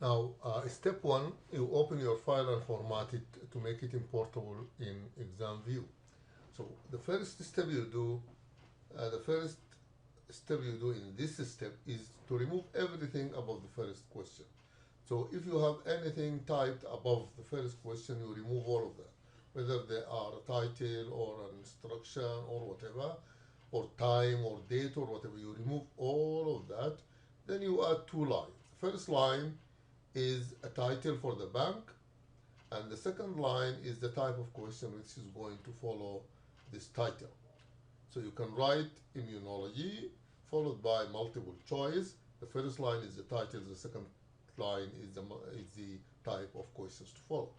Now, step one, you open your file and format it to make it importable in exam view. So the first step you do in this step is to remove everything above the first question. So if you have anything typed above the first question, you remove all of that, whether they are a title or an instruction or whatever, or time or date or whatever, you remove all of that. Then you add two lines. First line is a title for the bank, and the second line is the type of question which is going to follow this title. So you can write immunology followed by multiple choice. The first line is the title, the second line is the type of questions to follow.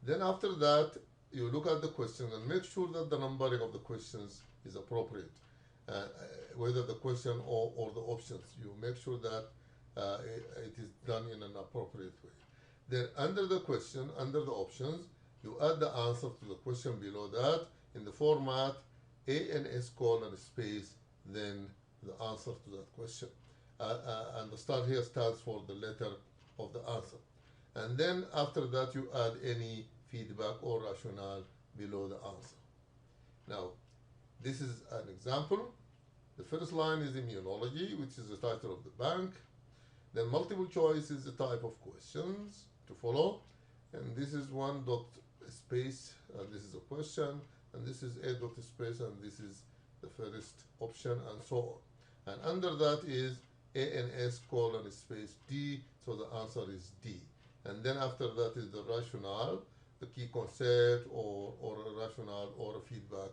Then after that, you look at the question and make sure that the numbering of the questions is appropriate. Whether the question or the options, you make sure that it is done in an appropriate way. Then under the question, under the options, you add the answer to the question below that in the format ANS colon space, then the answer to that question. And the star here stands for the letter of the answer. And then after that, you add any feedback or rationale below the answer. Now, this is an example. The first line is immunology, which is the title of the bank. Then multiple choice is the type of questions to follow. And this is one dot space, and this is a question, and this is a dot space, and this is the first option, and so on. And under that is ANS colon space D, so the answer is D. And then after that is the rationale, the key concept or a rationale or a feedback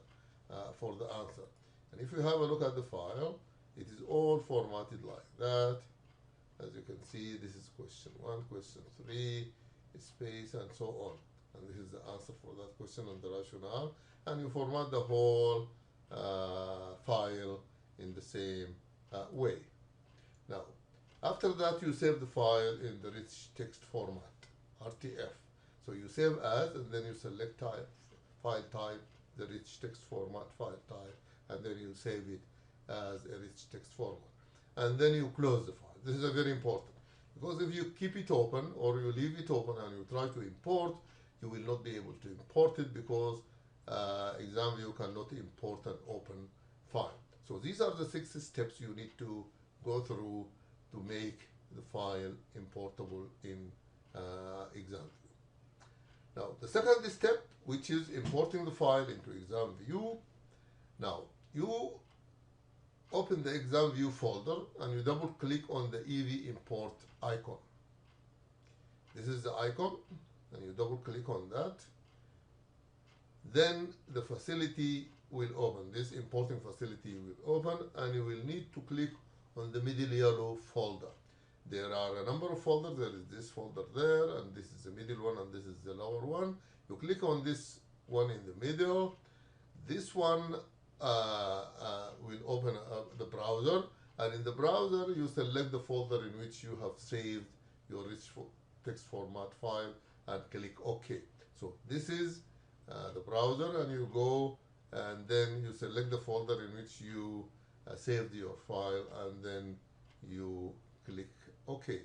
for the answer. And if you have a look at the file, it is all formatted like that. As you can see, this is question 1, question 3, space, and so on. And this is the answer for that question and the rationale. And you format the whole file in the same way. Now, after that, you save the file in the rich text format, RTF. So you save as, and then you select type, file type, the rich text format, file type, and then you save it as a rich text format. And then you close the file. This is very important, because if you keep it open or you leave it open and you try to import, you will not be able to import it because ExamView cannot import an open file. So these are the 6 steps you need to go through to make the file importable in ExamView. Now, the second step, which is importing the file into ExamView. Now, you open the ExamView folder and you double click on the EV import icon. This is the icon, and you double click on that. Then the facility will open. This importing facility will open, and you will need to click on the middle yellow folder. There are a number of folders. There is this folder there, and this is the middle one, and this is the lower one. You click on this one in the middle. This one will open up the browser, and in the browser you select the folder in which you have saved your rich text format file and click OK. So this is the browser, and you go and then you select the folder in which you saved your file, and then you click OK.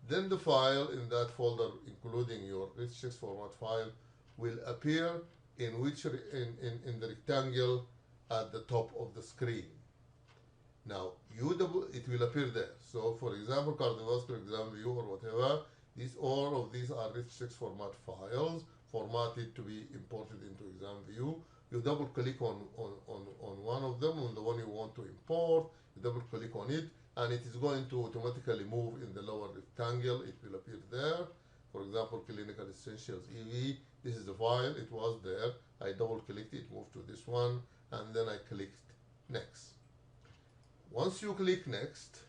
Then the file in that folder, including your rich text format file, will appear in the rectangle at the top of the screen. Now, it will appear there. So, for example, cardiovascular exam view or whatever, all of these are rich text format files formatted to be imported into exam view. You double click on one of them, on the one you want to import, you double click on it, and it is going to automatically move in the lower rectangle. It will appear there. For example, clinical essentials EV, this is the file, it was there. I double clicked it, moved to this one, and then I clicked next. Once you click next,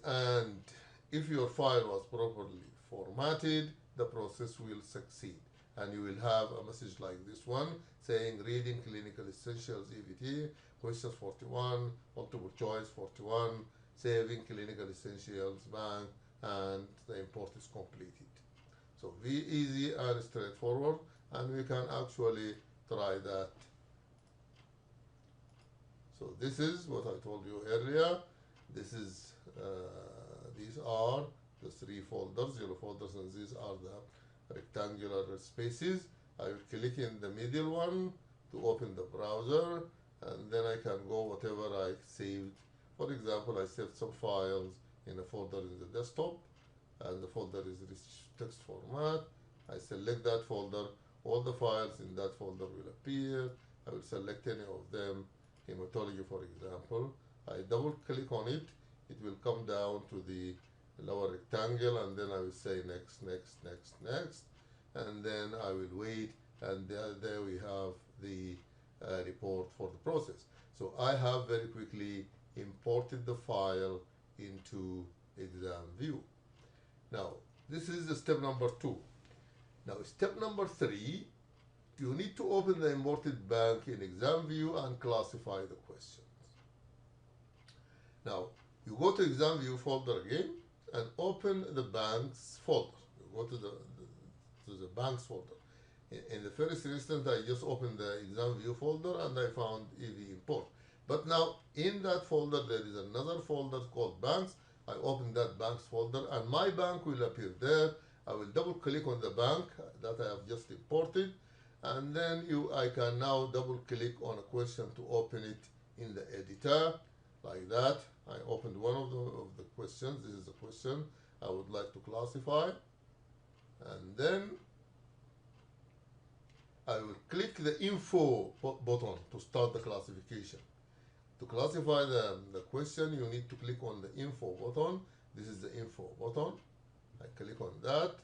and if your file was properly formatted, the process will succeed. And you will have a message like this one saying reading clinical essentials EVT, questions 41, multiple choice 41, saving clinical essentials bank, and the import is completed. So very easy and straightforward, and we can actually try that. So this is what I told you earlier. This is these are the three folders, yellow folders, and these are the rectangular spaces. I will click in the middle one to open the browser, and then I can go whatever I saved. For example, I saved some files in a folder in the desktop, and the folder is rich text format. I select that folder, all the files in that folder will appear. I will select any of them, hematology for example. I double click on it, it will come down to the lower rectangle, and then I will say next, next, next, next, and then I will wait, and there we have the report for the process. So I have very quickly imported the file into exam view. Now this is the step number 2. Now step number 3, you need to open the imported bank in exam view and classify the questions. Now you go to exam view folder again and open the banks folder. You go to the banks folder. In the first instance, I just opened the exam view folder and I found EV import. But now in that folder there is another folder called banks. I open that banks folder and my bank will appear there. I will double click on the bank that I have just imported, and then I can now double click on a question to open it in the editor like that. I opened one of the questions. This is the question I would like to classify, and then I will click the info button to start the classification. To classify the question, you need to click on the info button. This is the info button. I click on that.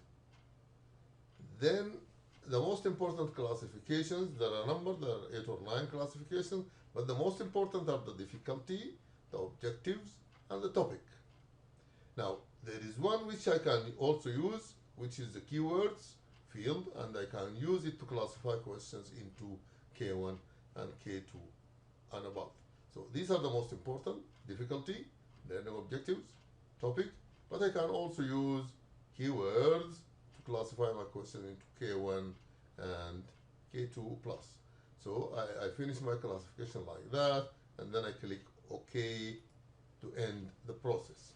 Then the most important classifications, there are a number, there are 8 or 9 classifications, but the most important are the difficulty, the objectives, and the topic. Now, there is one which I can also use, which is the keywords field, and I can use it to classify questions into K1 and K2 and above. So these are the most important: difficulty, learning objectives, topic, but I can also use keywords to classify my question into K1 and K2 plus. So I finish my classification like that, and then I click OK to end the process.